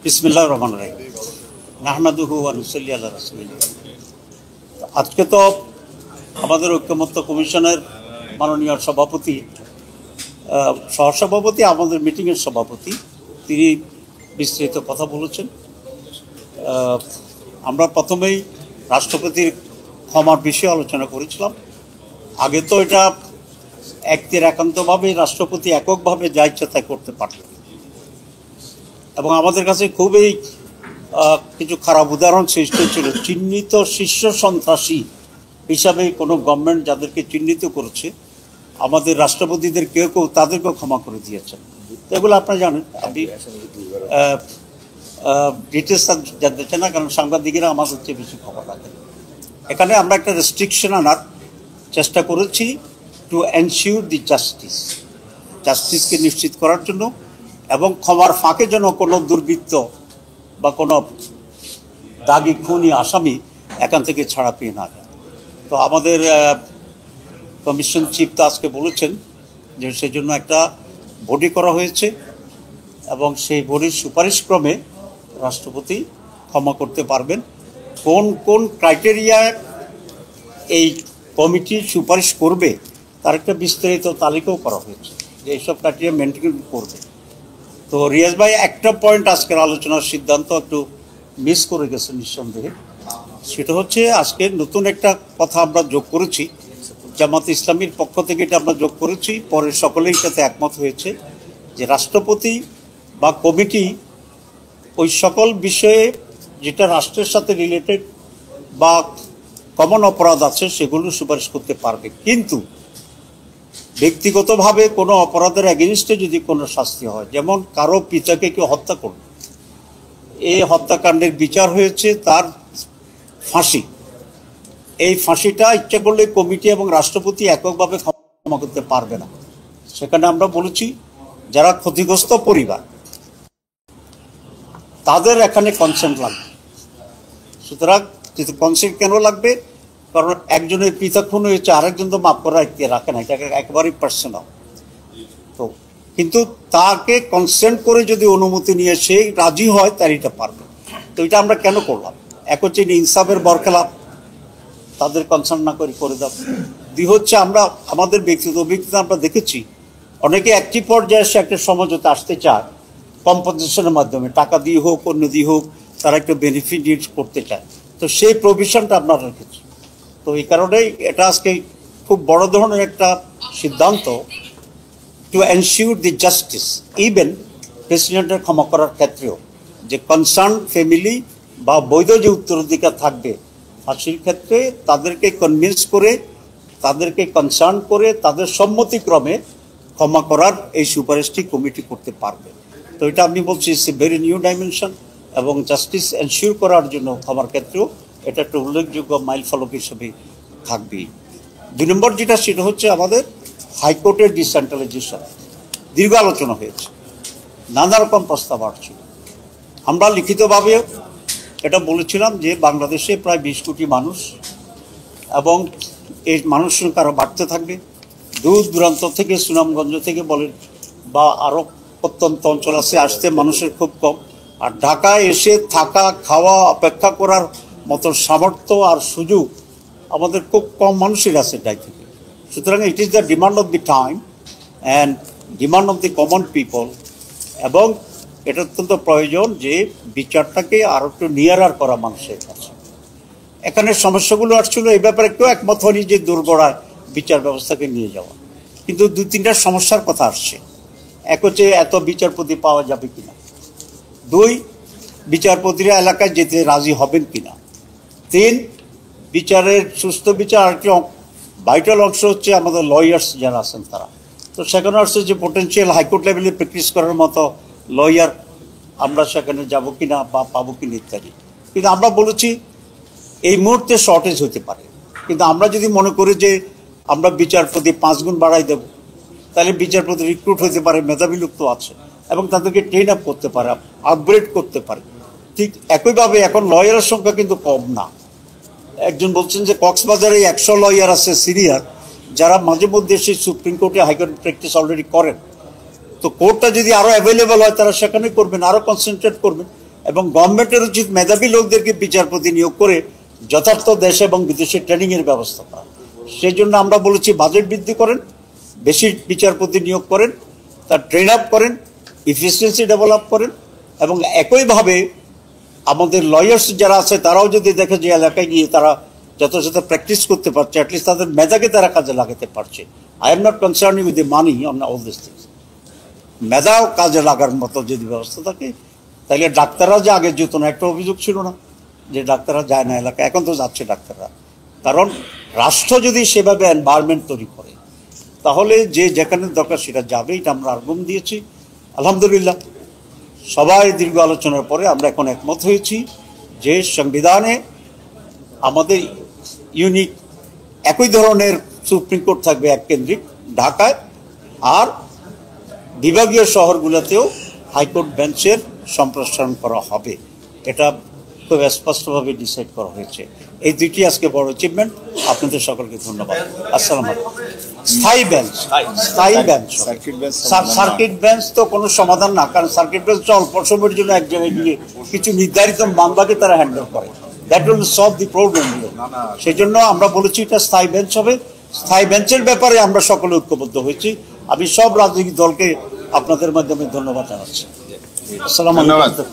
বিসমিল্লাহির রহমানির রহিম নাহমাদুহু ওয়া নুসাল্লি আলা রাসূলিল্লাহ। আজকে তো আমাদের ঐক্যমত্য কমিশনের মাননীয় সভাপতি, সহসভাপতি, আমাদের মিটিংয়ের সভাপতি, তিনি বিস্তৃত কথা বলেছেন। আমরা প্রথমেই রাষ্ট্রপতির ক্ষমার বিষয়ে আলোচনা করেছিলাম। আগে তো এটা একান্তভাবে রাষ্ট্রপতি এককভাবে যা ইচ্ছা তাই করতে পারতেন, এবং আমাদের কাছে খুবই কিছু খারাপ উদাহরণ সৃষ্টি ছিল। চিহ্নিত শীর্ষ সন্ত্রাসী হিসাবে কোনো গভর্নমেন্ট যাদেরকে চিহ্নিত করেছে, আমাদের রাষ্ট্রপতিদের কেউ কেউ তাদেরকেও ক্ষমা করে দিয়েছেন। এগুলো আপনারা জানেন, আপনি ডিটেলস জানতে চান না, কারণ সাংবাদিকেরা আমাদের চেয়ে বেশি খবর রাখেন। এখানে আমরা একটা রেস্ট্রিকশন আনার চেষ্টা করেছি টু এনশিওর দি জাস্টিসকে নিশ্চিত করার জন্য, এবং ক্ষমার ফাঁকে যেন কোনো দুর্বৃত্ত বা কোনো দাগি খুনি আসামি এখান থেকে ছাড়া পেয়ে না যায়। তো আমাদের কমিশন চিফ তো আজকে বলেছেন যে সেজন্য একটা বডি করা হয়েছে, এবং সেই বডির সুপারিশক্রমে রাষ্ট্রপতি ক্ষমা করতে পারবেন। কোন কোন ক্রাইটেরিয়ায় এই কমিটি সুপারিশ করবে তার একটা বিস্তারিত তালিকাও করা হয়েছে, যে এইসব ক্রাইটেরিয়া মেনটেন করবে। তো রিয়াজ ভাই একটা পয়েন্ট আজকের আলোচনার সিদ্ধান্ত একটু মিস করে গেছে নিঃসন্দেহে। সেটা হচ্ছে আজকে নতুন একটা কথা আমরা যোগ করেছি, জামাত ইসলামীর পক্ষ থেকে এটা আমরা যোগ করেছি, পরে সকলেই সাথে একমত হয়েছে যে রাষ্ট্রপতি বা কমিটি ওই সকল বিষয়ে যেটা রাষ্ট্রের সাথে রিলেটেড বা কমন অপরাধ আছে সেগুলো সুপারিশ করতে পারবে, কিন্তু ব্যক্তিগতভাবে কোনো অপরাধের এগেনস্টে যদি কোনো শাস্তি হয়, যেমন কারো পিতাকে কেউ হত্যা করল, এই হত্যাকাণ্ডের বিচার হয়েছে তার ফাঁসি, এই ফাঁসিটা ইচ্ছা করলে কমিটি এবং রাষ্ট্রপতি এককভাবে ক্ষমা করতে পারবে না। সেখানে আমরা বলেছি যারা ক্ষতিগ্রস্ত পরিবার তাদের এখানে কনসেন্ট লাগবে। সুতরাং কনসেন্ট কেন লাগবে? কারণ একজনের পিতা খুন হয়েছে, আরেকজন তো মাফ করার ইচ্ছা রাখে না, এটাকে একেবারেই পার্সোনাল। তো কিন্তু তাকে কনসেন্ট করে যদি অনুমতি নিয়ে সে রাজি হয় তার এটা পারবে। তো এটা আমরা কেন করলাম? এক হচ্ছে ইনসাফের বরখেলাপ, তাদের কনসার্ন না করে দাও। দুই হচ্ছে আমরা আমাদের ব্যক্তিগত অভিজ্ঞতা আমরা দেখেছি অনেকে একটি পর্যায়ে এসে একটা সমঝোতা আসতে চায় কম্পেনসেশনের মাধ্যমে, টাকা দিয়ে হোক অন্য দিয়ে হোক, তারা একটা বেনিফিট করতে চায়। তো সেই প্রভিশনটা আমরা রেখেছি। তো এই কারণেই এটা আজকে খুব বড় ধরনের একটা সিদ্ধান্ত to ensure the justice, even প্রেসিডেন্টের ক্ষমা করার ক্ষেত্রেও, যে কনসার্ন ফ্যামিলি বা বৈধ যে উত্তরাধিকার থাকবে ফাঁসির ক্ষেত্রে তাদেরকে কনভিন্স করে, তাদেরকে কনসার্ন করে, তাদের সম্মতিক্রমে ক্ষমা করার এই সুপারিশটি কমিটি করতে পারবে। তো এটা আমি বলছি it's a very new dimension, এবং জাস্টিস এনশিওর করার জন্য ক্ষমার ক্ষেত্রেও এটা একটা উল্লেখযোগ্য মাইল ফলক হিসেবে থাকবেই। দুই নম্বর যেটা, সেটা হচ্ছে আমাদের হাইকোর্টের ডিসেন্ট্রালাইজেশন। দীর্ঘ আলোচনা হয়েছে, নানা রকম প্রস্তাব আসছিল। আমরা লিখিতভাবে এটা বলেছিলাম যে বাংলাদেশে প্রায় 20 কোটি মানুষ, এবং এই মানুষ সংখ্যা আরও বাড়তে থাকবে। দূর দূরান্ত থেকে, সুনামগঞ্জ থেকে বলেন বা আরও প্রত্যন্ত অঞ্চল আছে, আসতে মানুষের খুব কম। আর ঢাকায় এসে থাকা, খাওয়া, অপেক্ষা করার মতো সামর্থ্য আর সুযোগ আমাদের খুব কম মানুষের আছে দায়িত্ব। সুতরাং it is the demand of the time and demand of the common people, এবং এটা অত্যন্ত প্রয়োজন যে বিচারটাকে আরও একটু নিয়ারার করা মানুষের কাছে। এখানে সমস্যাগুলো আসছিল, এই ব্যাপারে কেউ একমত হয়নি যে দুর্গড়ায় বিচার ব্যবস্থাকে নিয়ে যাওয়া, কিন্তু 2-3টা সমস্যার কথা আসছে। এক হচ্ছে এত বিচারপতি পাওয়া যাবে কিনা, 2 বিচারপতিরা এলাকায় যেতে রাজি হবেন কিনা, 3 বিচারের সুস্থ বিচার। আরেকটি ভাইটাল অংশ হচ্ছে আমাদের লয়ার্স যারা আছেন তারা। তো সেখানে আসছে যে পোটেন্সিয়াল হাইকোর্ট লেভেলে প্র্যাকটিস করার মতো লয়ার আমরা সেখানে যাব কিনা বা পাবো কিনা ইত্যাদি। কিন্তু আমরা বলেছি এই মুহূর্তে শর্টেজ হতে পারে, কিন্তু আমরা যদি মনে করি যে আমরা বিচারপতি 5 গুণ বাড়াই দেব, তাহলে বিচারপতি রিক্রুট হতে পারে, মেধাবী লোক তো আছে, এবং তাদেরকে ট্রেন আপ করতে পারে, আপগ্রেড করতে পারে। ঠিক একইভাবে এখন লয়ারের সংখ্যা কিন্তু কম না। একজন বলছেন যে কক্সবাজারে 100 লয়ার আছে সিনিয়র, যারা মাঝে মধ্যে সেই সুপ্রিম কোর্টে হাইকোর্ট প্র্যাকটিস অলরেডি করেন। তো কোর্টটা যদি আরও অ্যাভেলেবেল হয় তারা সেখানে করবেন, আরও কনসেন্ট্রেট করবেন, এবং গভর্নমেন্টের উচিত মেধাবী লোকদেরকে বিচারপতি নিয়োগ করে যথার্থ দেশে এবং বিদেশে ট্রেনিং এর ব্যবস্থা করা। সেই জন্য আমরা বলেছি বাজেট বৃদ্ধি করেন, বেশি বিচারপতি নিয়োগ করেন, তার ট্রেন আপ করেন, ইফিসিয়েন্সি ডেভেলপ করেন, এবং একইভাবে আমাদের লয়ার্স যারা আছে তারাও যদি দেখে যে এলাকায় গিয়ে তারা যথাযথ প্র্যাকটিস করতে পারছে, অ্যাটলিস্ট তাদের মেধাকে তারা কাজে লাগাতে পারছে। I am not concerning with the money on all this things. মেধাও কাজে লাগার মতো যদি ব্যবস্থা থাকে, তাহলে ডাক্তাররা যে আগে যেত না, একটা অভিযোগ ছিল না যে ডাক্তাররা যায় না এলাকায়, এখন তো যাচ্ছে ডাক্তাররা। কারণ রাষ্ট্র যদি সেভাবে এনভায়রনমেন্ট তৈরি করে তাহলে যে যেখানে দরকার সেটা যাবে। এটা আমরা আর্গুম দিয়েছি। আলহামদুলিল্লাহ সবাই দীর্ঘ আলোচনার পরে আমরা এখন একমত হয়েছি যে সংবিধানে আমাদের ইউনিক একই ধরনের সুপ্রিম কোর্ট থাকবে এক কেন্দ্রিক ঢাকায়, আর বিভাগীয় শহরগুলোতেও হাইকোর্ট বেঞ্চের সম্প্রসারণ করা হবে। এটা খুব স্পষ্টভাবে ডিসাইড করা হয়েছে। এই দুইটি আজকে বড় অ্যাচিভমেন্ট। আপনাদের সকলকে ধন্যবাদ। আসসালামু আলাইকুম। স্থায়ী বেঞ্চ, স্থায়ী বেঞ্চ। সার্কিট বেঞ্চ তো কোনো সমাধান না, কারণ সার্কিট বেঞ্চ অল্প সময়ের জন্য এক জায়গায় গিয়ে কিছু নির্ধারিত মামলাকে তারা হ্যান্ডেল করে। That will solve the problem. সেই জন্য আমরা বলেছি এটা স্থায়ী বেঞ্চ হবে। স্থায়ী বেঞ্চের ব্যাপারে আমরা সকলে ঐক্যবদ্ধ হয়েছি। আমি সব রাজনৈতিক দলকে আপনাদের মাধ্যমে ধন্যবাদ জানাচ্ছি। আসসালামু আলাইকুম।